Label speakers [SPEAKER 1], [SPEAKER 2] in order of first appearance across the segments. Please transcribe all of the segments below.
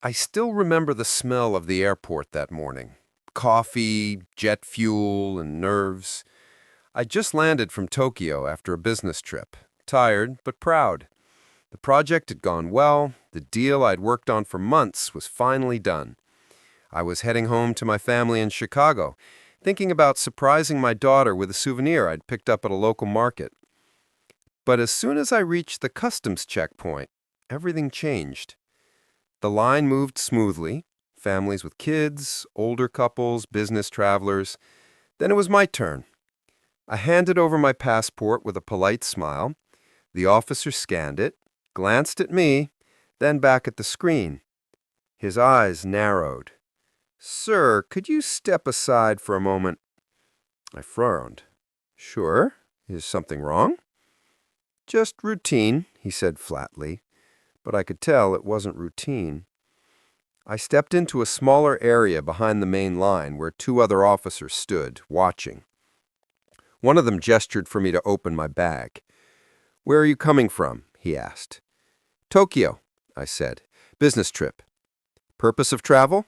[SPEAKER 1] I still remember the smell of the airport that morning. Coffee, jet fuel, and nerves. I just landed from Tokyo after a business trip. Tired, but proud. The project had gone well. The deal I'd worked on for months was finally done. I was heading home to my family in Chicago, thinking about surprising my daughter with a souvenir I'd picked up at a local market. But as soon as I reached the customs checkpoint, everything changed. The line moved smoothly, families with kids, older couples, business travelers. Then it was my turn. I handed over my passport with a polite smile. The officer scanned it, glanced at me, then back at the screen. His eyes narrowed. "Sir, could you step aside for a moment?" I frowned. "Sure. Is something wrong?" "Just routine," he said flatly, but I could tell it wasn't routine. I stepped into a smaller area behind the main line where two other officers stood, watching. One of them gestured for me to open my bag. "Where are you coming from?" he asked. "Tokyo," I said. "Business trip." "Purpose of travel?"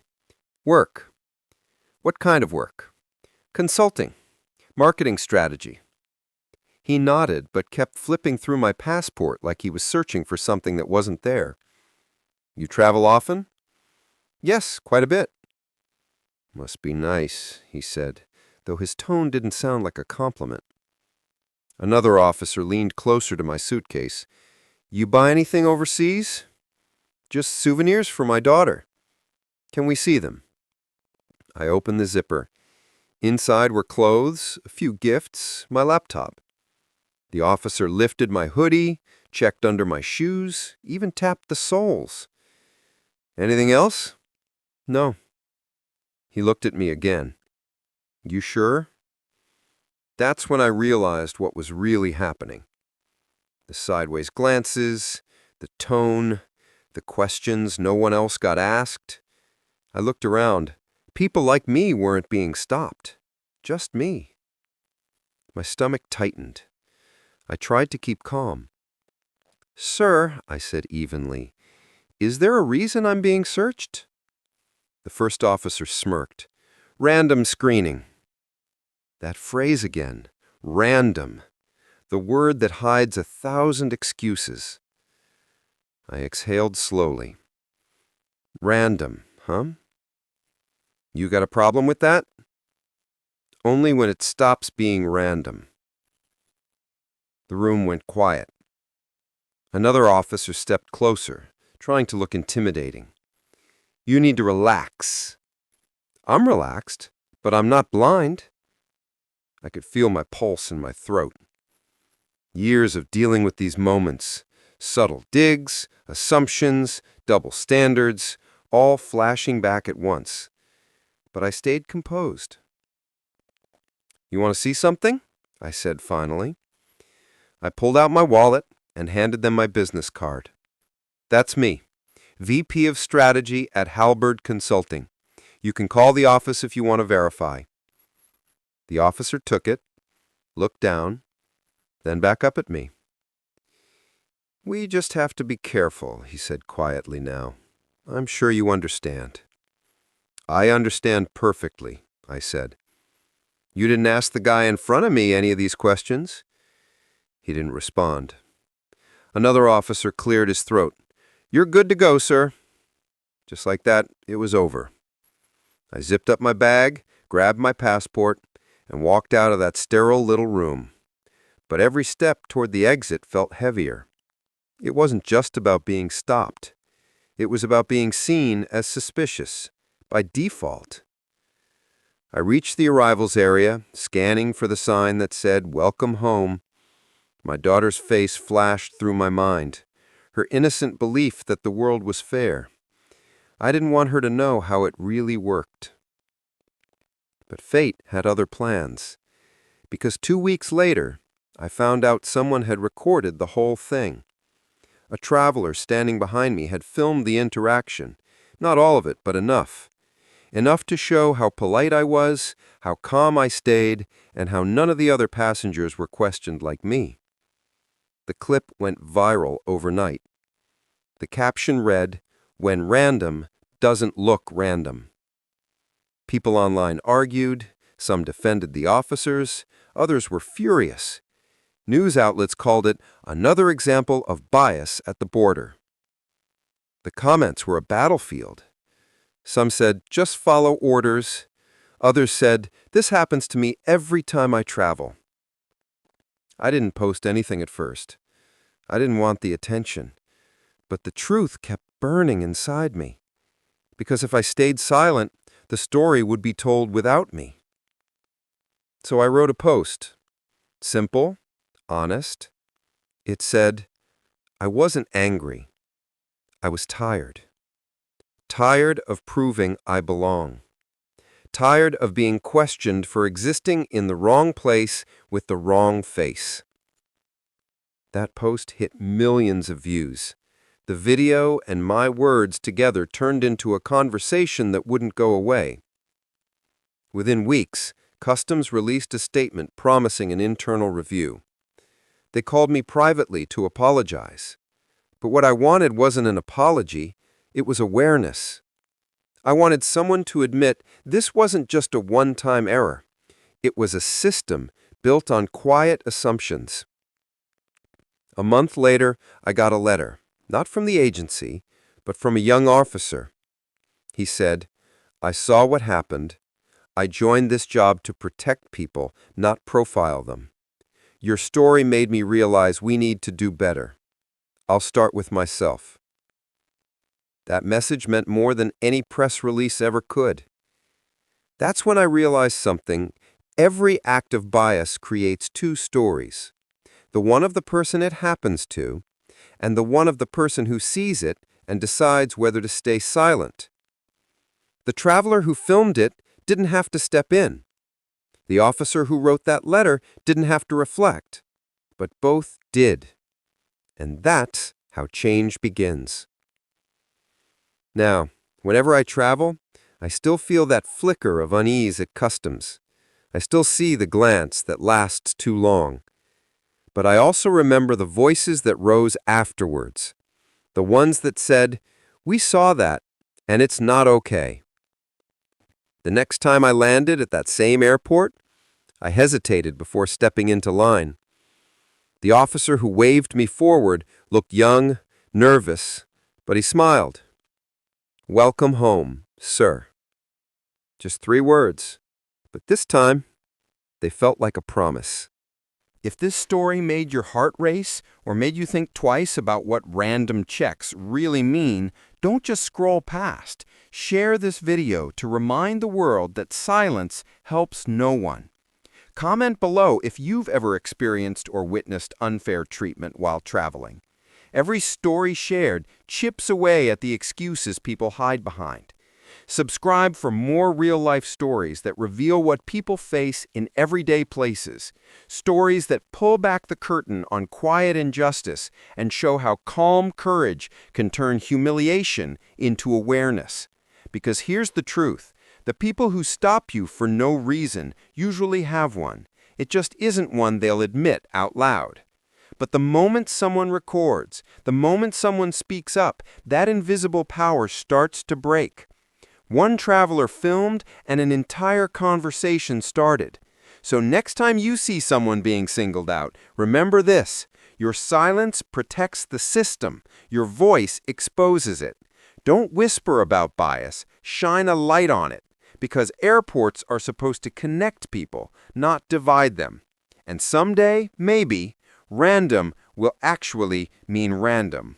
[SPEAKER 1] "Work." "What kind of work?" "Consulting. Marketing strategy." He nodded but kept flipping through my passport like he was searching for something that wasn't there. "You travel often?" "Yes, quite a bit." "Must be nice," he said, though his tone didn't sound like a compliment. Another officer leaned closer to my suitcase. "You buy anything overseas?" "Just souvenirs for my daughter." "Can we see them?" I opened the zipper. Inside were clothes, a few gifts, my laptop. The officer lifted my hoodie, checked under my shoes, even tapped the soles. "Anything else?" "No." He looked at me again. "You sure?" That's when I realized what was really happening. The sideways glances, the tone, the questions no one else got asked. I looked around. People like me weren't being stopped. Just me. My stomach tightened. I tried to keep calm. "Sir," I said evenly, "is there a reason I'm being searched?" The first officer smirked. "Random screening." That phrase again. Random. The word that hides 1,000 excuses. I exhaled slowly. "Random, huh? You got a problem with that?" "Only when it stops being random." The room went quiet. Another officer stepped closer, trying to look intimidating. "You need to relax." "I'm relaxed, but I'm not blind." I could feel my pulse in my throat. Years of dealing with these moments, subtle digs, assumptions, double standards, all flashing back at once. But I stayed composed. "You want to see something?" I said finally. I pulled out my wallet and handed them my business card. "That's me, VP of Strategy at Halberd Consulting. You can call the office if you want to verify." The officer took it, looked down, then back up at me. "We just have to be careful," he said quietly now. "I'm sure you understand." "I understand perfectly," I said. "You didn't ask the guy in front of me any of these questions?" He didn't respond. Another officer cleared his throat. "You're good to go, sir." Just like that, it was over. I zipped up my bag, grabbed my passport, and walked out of that sterile little room. But every step toward the exit felt heavier. It wasn't just about being stopped. It was about being seen as suspicious, by default. I reached the arrivals area, scanning for the sign that said, "Welcome home." My daughter's face flashed through my mind, her innocent belief that the world was fair. I didn't want her to know how it really worked. But fate had other plans, because 2 weeks later, I found out someone had recorded the whole thing. A traveler standing behind me had filmed the interaction, not all of it, but enough. Enough to show how polite I was, how calm I stayed, and how none of the other passengers were questioned like me. The clip went viral overnight. The caption read, "When random doesn't look random. People online argued, some defended the officers, others were furious. News outlets called it another example of bias at the border. The comments were a battlefield. Some said, just follow orders. Others said, this happens to me every time I travel. I didn't post anything at first. I didn't want the attention. But the truth kept burning inside me. Because if I stayed silent, the story would be told without me. So I wrote a post. Simple, honest. It said, I wasn't angry. I was tired. Tired of proving I belong. Tired of being questioned for existing in the wrong place with the wrong face. That post hit millions of views. The video and my words together turned into a conversation that wouldn't go away. Within weeks, Customs released a statement promising an internal review. They called me privately to apologize. But what I wanted wasn't an apology, it was awareness. I wanted someone to admit this wasn't just a one-time error. It was a system built on quiet assumptions. A month later, I got a letter, not from the agency, but from a young officer. He said, I saw what happened. I joined this job to protect people, not profile them. Your story made me realize we need to do better. I'll start with myself. That message meant more than any press release ever could. That's when I realized something. Every act of bias creates two stories. The one of the person it happens to, and the one of the person who sees it and decides whether to stay silent. The traveler who filmed it didn't have to step in. The officer who wrote that letter didn't have to reflect. But both did. And that's how change begins. Now, whenever I travel, I still feel that flicker of unease at customs. I still see the glance that lasts too long. But I also remember the voices that rose afterwards. The ones that said, we saw that, and it's not okay. The next time I landed at that same airport, I hesitated before stepping into line. The officer who waved me forward looked young, nervous, but he smiled. Welcome home, sir. Just 3 words, but this time, they felt like a promise.
[SPEAKER 2] If this story made your heart race or made you think twice about what random checks really mean, don't just scroll past. Share this video to remind the world that silence helps no one. Comment below if you've ever experienced or witnessed unfair treatment while traveling. Every story shared chips away at the excuses people hide behind. Subscribe for more real-life stories that reveal what people face in everyday places, stories that pull back the curtain on quiet injustice and show how calm courage can turn humiliation into awareness. Because here's the truth, the people who stop you for no reason usually have one. It just isn't one they'll admit out loud. But the moment someone records, the moment someone speaks up, that invisible power starts to break. One traveler filmed and an entire conversation started. So next time you see someone being singled out, remember this: your silence protects the system, your voice exposes it. Don't whisper about bias, shine a light on it, because airports are supposed to connect people, not divide them. And someday, maybe, random will actually mean random.